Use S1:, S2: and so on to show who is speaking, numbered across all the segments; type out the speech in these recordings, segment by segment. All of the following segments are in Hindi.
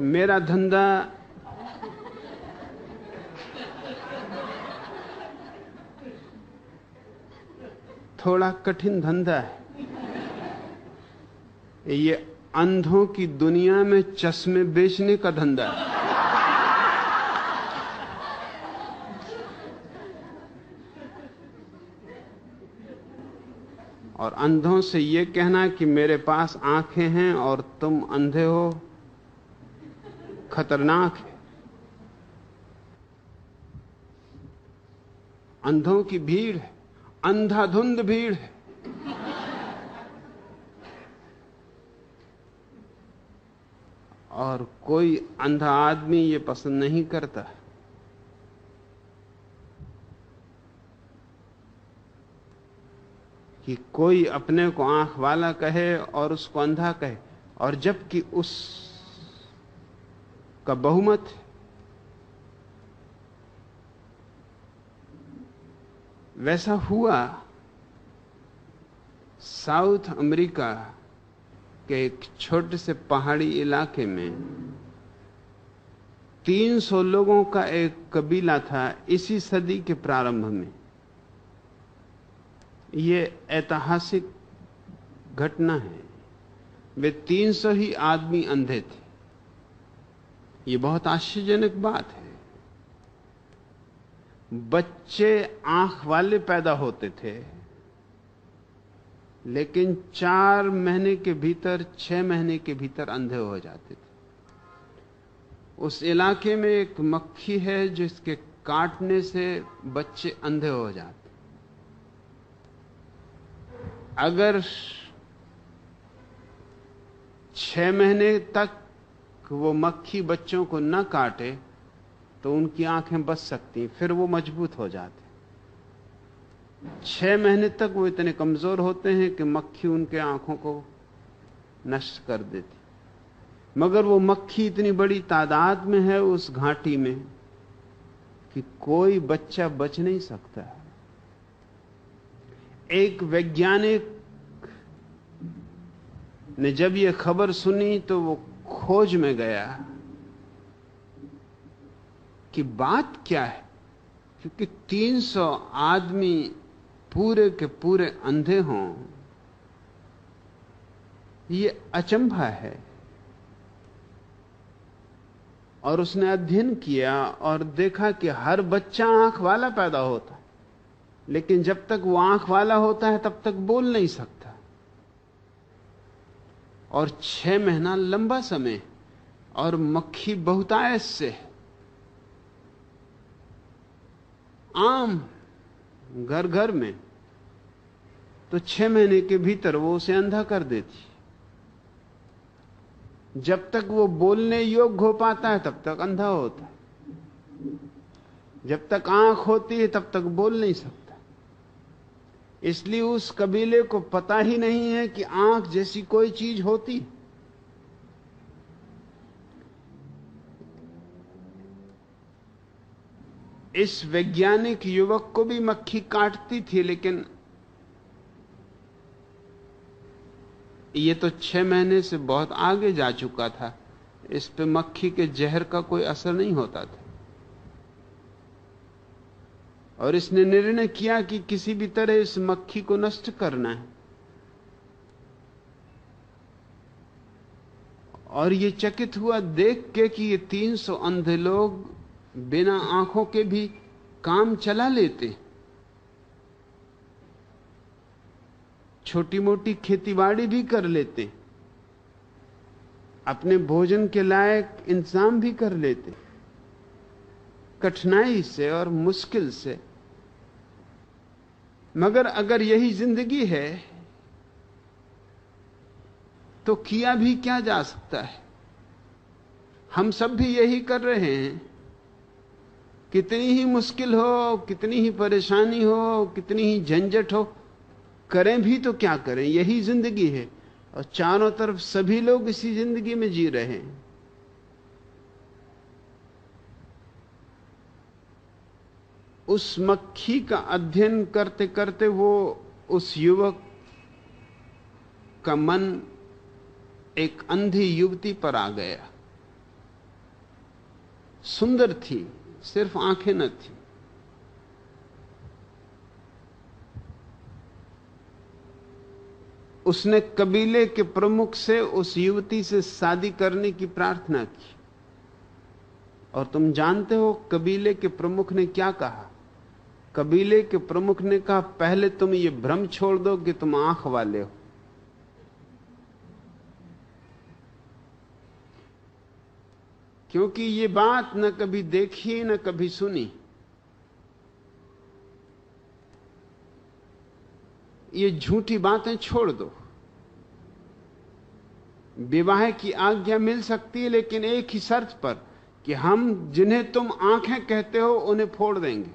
S1: मेरा धंधा थोड़ा कठिन धंधा है। ये अंधों की दुनिया में चश्मे बेचने का धंधा है। और अंधों से ये कहना कि मेरे पास आंखें हैं और तुम अंधे हो, खतरनाक है। अंधों की भीड़ है, अंधाधुंध भीड़ है। और कोई अंधा आदमी ये पसंद नहीं करता कि कोई अपने को आंख वाला कहे और उसको अंधा कहे, और जबकि उस का बहुमत है। वैसा हुआ साउथ अमेरिका के एक छोटे से पहाड़ी इलाके में 300 लोगों का एक कबीला था इसी सदी के प्रारंभ में। यह ऐतिहासिक घटना है। वे 300 ही आदमी अंधे थे। यह बहुत आश्चर्यजनक बात है। बच्चे आंख वाले पैदा होते थे, लेकिन 4 महीने के भीतर, 6 महीने के भीतर अंधे हो जाते थे। उस इलाके में एक मक्खी है जिसके काटने से बच्चे अंधे हो जाते। अगर 6 महीने तक वो मक्खी बच्चों को न काटे तो उनकी आंखें बच सकती, फिर वो मजबूत हो जाते। 6 महीने तक वो इतने कमजोर होते हैं कि मक्खी उनके आंखों को नष्ट कर देती। मगर वो मक्खी इतनी बड़ी तादाद में है उस घाटी में कि कोई बच्चा बच नहीं सकता। एक वैज्ञानिक ने जब ये खबर सुनी तो वो खोज में गया कि बात क्या है, क्योंकि 300 आदमी पूरे के पूरे अंधे हों, ये अचंभा है। और उसने अध्ययन किया और देखा कि हर बच्चा आंख वाला पैदा होता है, लेकिन जब तक वो आंख वाला होता है तब तक बोल नहीं सकता। और 6 महीना लंबा समय, और मक्खी बहुतायत से आम घर घर में, तो 6 महीने के भीतर वो उसे अंधा कर देती। जब तक वो बोलने योग्य हो पाता है तब तक अंधा होता है। जब तक आंख होती है तब तक बोल नहीं सकता। इसलिए उस कबीले को पता ही नहीं है कि आंख जैसी कोई चीज होती। इस वैज्ञानिक युवक को भी मक्खी काटती थी, लेकिन ये तो 6 महीने से बहुत आगे जा चुका था। इस पे मक्खी के जहर का कोई असर नहीं होता था। और इसने निर्णय किया कि किसी भी तरह इस मक्खी को नष्ट करना है। और ये चकित हुआ देख के कि ये 300 अंधे लोग बिना आंखों के भी काम चला लेते, छोटी मोटी खेतीबाड़ी भी कर लेते, अपने भोजन के लायक इंतजाम भी कर लेते, कठिनाई से और मुश्किल से। मगर अगर यही जिंदगी है तो किया भी क्या जा सकता है। हम सब भी यही कर रहे हैं। कितनी ही मुश्किल हो, कितनी ही परेशानी हो, कितनी ही झंझट हो, करें भी तो क्या करें, यही जिंदगी है। और चारों तरफ सभी लोग इसी जिंदगी में जी रहे हैं। उस मक्खी का अध्ययन करते करते वो उस युवक का मन एक अंधी युवती पर आ गया। सुंदर थी, सिर्फ आंखें न थी। उसने कबीले के प्रमुख से उस युवती से शादी करने की प्रार्थना की। और तुम जानते हो कबीले के प्रमुख ने क्या कहा? कबीले के प्रमुख ने कहा, पहले तुम ये भ्रम छोड़ दो कि तुम आंख वाले हो। क्योंकि ये बात न कभी देखी न कभी सुनी। ये झूठी बातें छोड़ दो। विवाह की आज्ञा मिल सकती है, लेकिन एक ही शर्त पर कि हम जिन्हें तुम आंखें कहते हो उन्हें फोड़ देंगे।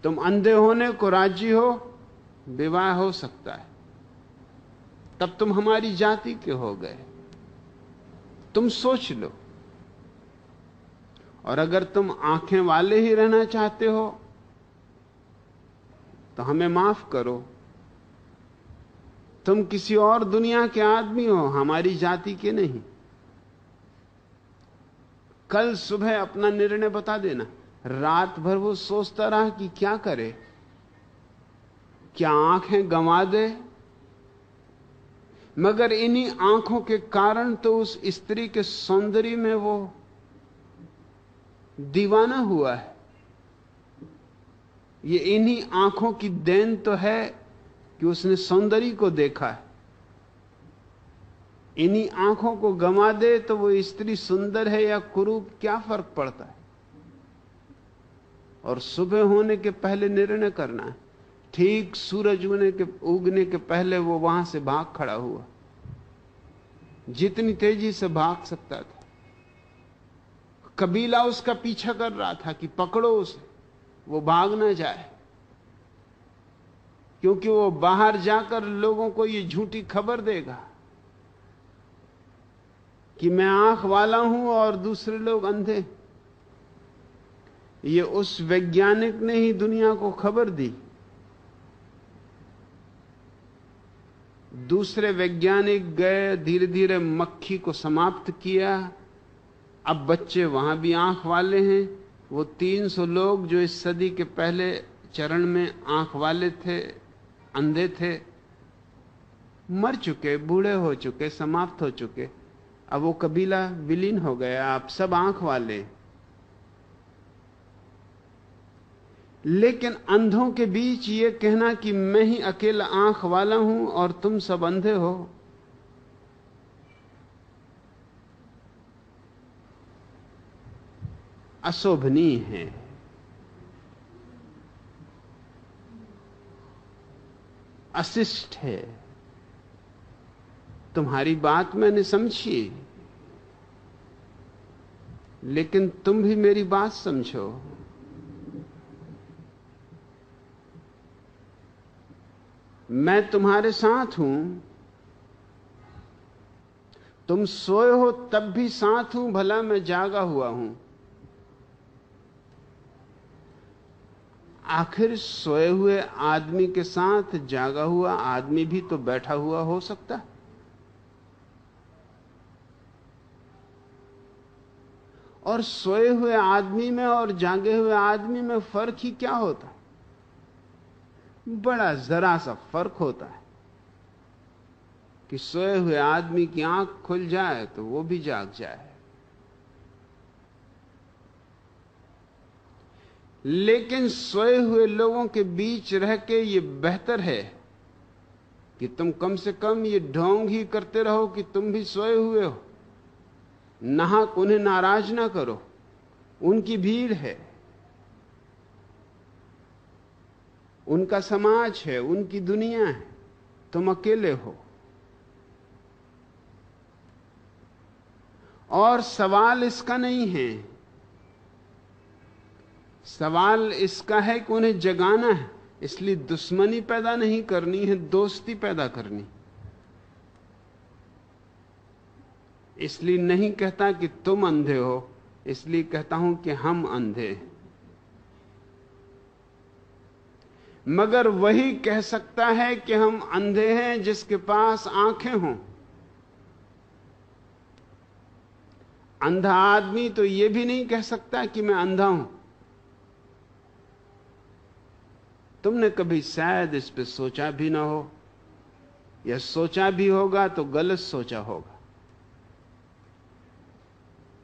S1: तुम अंधे होने को राजी हो, विवाह हो सकता है, तब तुम हमारी जाति के हो गए। तुम सोच लो। और अगर तुम आंखें वाले ही रहना चाहते हो तो हमें माफ करो, तुम किसी और दुनिया के आदमी हो, हमारी जाति के नहीं। कल सुबह अपना निर्णय बता देना। रात भर वो सोचता रहा कि क्या करे, क्या आंखें गंवा दे। मगर इन्हीं आंखों के कारण तो उस स्त्री के सौंदर्य में वो दीवाना हुआ है। ये इन्हीं आंखों की देन तो है कि उसने सौंदर्य को देखा है। इन्हीं आंखों को गंवा दे तो वो स्त्री सुंदर है या कुरूप, क्या फर्क पड़ता है। और सुबह होने के पहले निर्णय करना है। ठीक सूरज उगने के पहले वो वहां से भाग खड़ा हुआ, जितनी तेजी से भाग सकता था। कबीला उसका पीछा कर रहा था कि पकड़ो उसे, वो भाग ना जाए, क्योंकि वो बाहर जाकर लोगों को ये झूठी खबर देगा कि मैं आंख वाला हूं और दूसरे लोग अंधे। ये उस वैज्ञानिक ने ही दुनिया को खबर दी। दूसरे वैज्ञानिक गए, धीरे धीरे मक्खी को समाप्त किया। अब बच्चे वहां भी आंख वाले हैं। वो 300 लोग जो इस सदी के पहले चरण में आंख वाले थे, अंधे थे, मर चुके, बूढ़े हो चुके, समाप्त हो चुके। अब वो कबीला विलीन हो गया, आप सब आंख वाले। लेकिन अंधों के बीच ये कहना कि मैं ही अकेला आंख वाला हूं और तुम सब अंधे हो, अशोभनीय है। अशिष्ट है। तुम्हारी बात मैंने समझी, लेकिन तुम भी मेरी बात समझो। मैं तुम्हारे साथ हूं। तुम सोए हो तब भी साथ हूं, भला मैं जागा हुआ हूं। आखिर सोए हुए आदमी के साथ जागा हुआ आदमी भी तो बैठा हुआ हो सकता है। और सोए हुए आदमी में और जागे हुए आदमी में फर्क ही क्या होता है? बड़ा जरा सा फर्क होता है कि सोए हुए आदमी की आंख खुल जाए तो वो भी जाग जाए। लेकिन सोए हुए लोगों के बीच रह के ये बेहतर है कि तुम कम से कम ये ढोंग ही करते रहो कि तुम भी सोए हुए हो। नाहक उन्हें नाराज ना करो, उनकी भीड़ है, उनका समाज है, उनकी दुनिया है, तुम अकेले हो। और सवाल इसका नहीं है, सवाल इसका है कि उन्हें जगाना है। इसलिए दुश्मनी पैदा नहीं करनी है, दोस्ती पैदा करनी। इसलिए नहीं कहता कि तुम अंधे हो, इसलिए कहता हूं कि हम अंधे हैं। मगर वही कह सकता है कि हम अंधे हैं जिसके पास आंखें हों। अंधा आदमी तो यह भी नहीं कह सकता कि मैं अंधा हूं। तुमने कभी शायद इस पे सोचा भी ना हो, या सोचा भी होगा तो गलत सोचा होगा।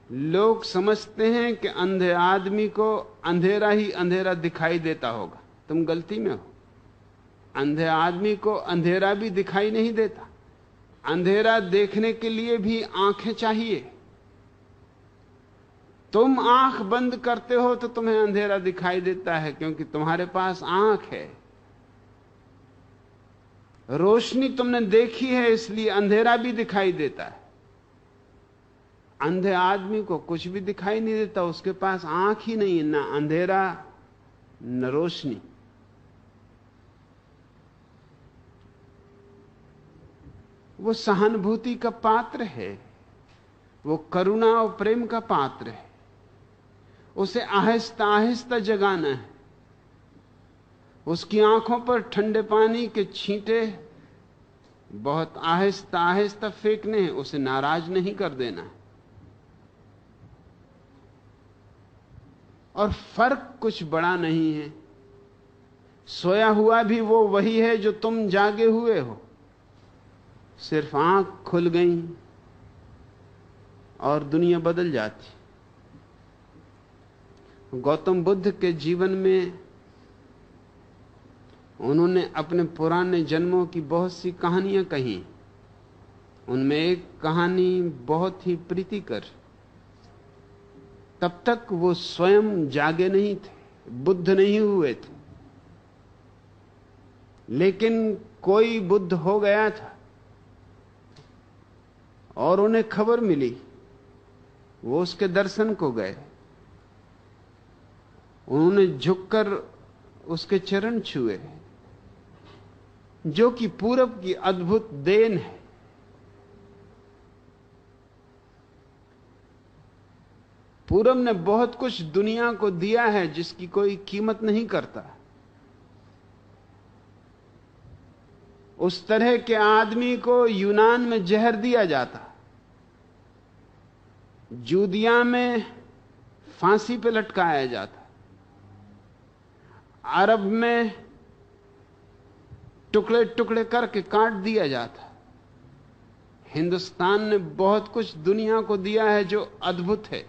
S1: लोग समझते हैं कि अंधे आदमी को अंधेरा ही अंधेरा दिखाई देता होगा। तुम गलती में हो। अंधे आदमी को अंधेरा भी दिखाई नहीं देता। अंधेरा देखने के लिए भी आंखें चाहिए। तुम आंख बंद करते हो तो तुम्हें अंधेरा दिखाई देता है, क्योंकि तुम्हारे पास आंख है। रोशनी तुमने देखी है, इसलिए अंधेरा भी दिखाई देता है। अंधे आदमी को कुछ भी दिखाई नहीं देता, उसके पास आंख ही नहीं है, ना अंधेरा न रोशनी। वो सहानुभूति का पात्र है, वो करुणा और प्रेम का पात्र है। उसे आहिस्ता आहिस्ता जगाना है। उसकी आंखों पर ठंडे पानी के छींटे बहुत आहिस्ता आहिस्ता फेंकने हैं। उसे नाराज नहीं कर देना है। और फर्क कुछ बड़ा नहीं है। सोया हुआ भी वो वही है जो तुम जागे हुए हो। सिर्फ आंख खुल गई और दुनिया बदल जाती। गौतम बुद्ध के जीवन में उन्होंने अपने पुराने जन्मों की बहुत सी कहानियां कही। उनमें एक कहानी बहुत ही प्रीतिकर। तब तक वो स्वयं जागे नहीं थे, बुद्ध नहीं हुए थे, लेकिन कोई बुद्ध हो गया था और उन्हें खबर मिली। वो उसके दर्शन को गए। उन्होंने झुककर उसके चरण छुए, जो कि पूरब की अद्भुत देन है। पूरब ने बहुत कुछ दुनिया को दिया है जिसकी कोई कीमत नहीं करता। उस तरह के आदमी को यूनान में जहर दिया जाता, जूदिया में फांसी पर लटकाया जाता, अरब में टुकड़े टुकड़े करके काट दिया जाता। हिंदुस्तान ने बहुत कुछ दुनिया को दिया है जो अद्भुत है।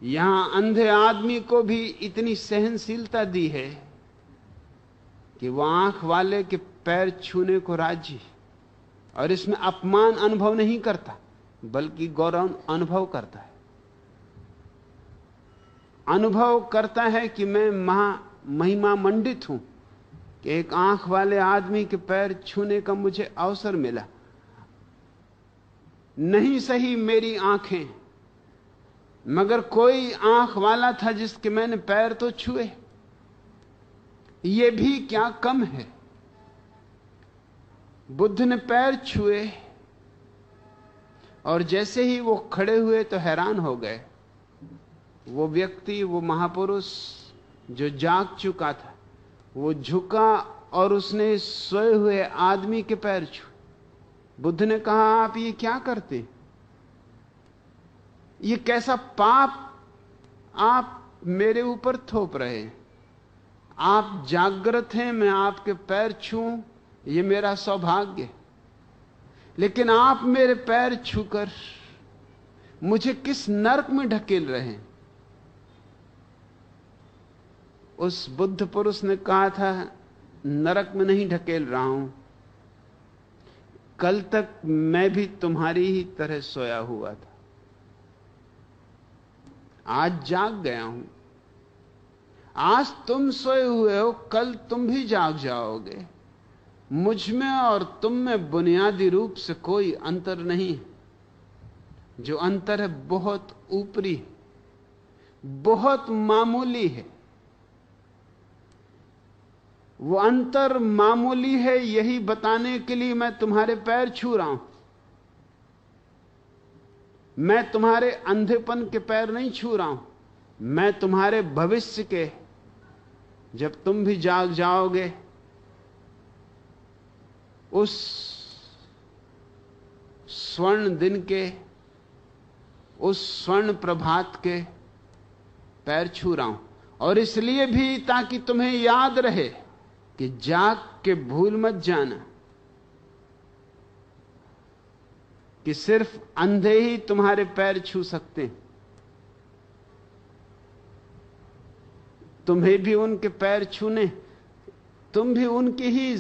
S1: यहां अंधे आदमी को भी इतनी सहनशीलता दी है कि वह आंख वाले के पैर छूने को राजी, और इसमें अपमान अनुभव नहीं करता बल्कि गौरव अनुभव करता है। अनुभव करता है कि मैं महिमा मंडित हूं कि एक आंख वाले आदमी के पैर छूने का मुझे अवसर मिला। नहीं सही मेरी आंखें, मगर कोई आंख वाला था जिसके मैंने पैर तो छुए। यह भी क्या कम है। बुद्ध ने पैर छुए और जैसे ही वो खड़े हुए तो हैरान हो गए। वो व्यक्ति, वो महापुरुष जो जाग चुका था, वो झुका और उसने सोए हुए आदमी के पैर छुए। बुद्ध ने कहा, आप ये क्या करते? ये कैसा पाप आप मेरे ऊपर थोप रहे हैं? आप जागृत हैं, मैं आपके पैर छूं, ये मेरा सौभाग्य। लेकिन आप मेरे पैर छूकर मुझे किस नरक में ढकेल रहे हैं? उस बुद्ध पुरुष ने कहा था, नरक में नहीं ढकेल रहा हूं, कल तक मैं भी तुम्हारी ही तरह सोया हुआ था, आज जाग गया हूं। आज तुम सोए हुए हो, कल तुम भी जाग जाओगे। मुझ में और तुम में बुनियादी रूप से कोई अंतर नहीं। जो अंतर है बहुत ऊपरी, बहुत मामूली है। वो अंतर मामूली है, यही बताने के लिए मैं तुम्हारे पैर छू रहा हूं। मैं तुम्हारे अंधेपन के पैर नहीं छू रहा हूं, मैं तुम्हारे भविष्य के, जब तुम भी जाग जाओगे, उस स्वर्ण दिन के, उस स्वर्ण प्रभात के पैर छू रहा हूं। और इसलिए भी ताकि तुम्हें याद रहे कि जाग के भूल मत जाना कि सिर्फ अंधे ही तुम्हारे पैर छू सकते हैं। तुम्हें भी उनके पैर छूने, तुम भी उनकी ही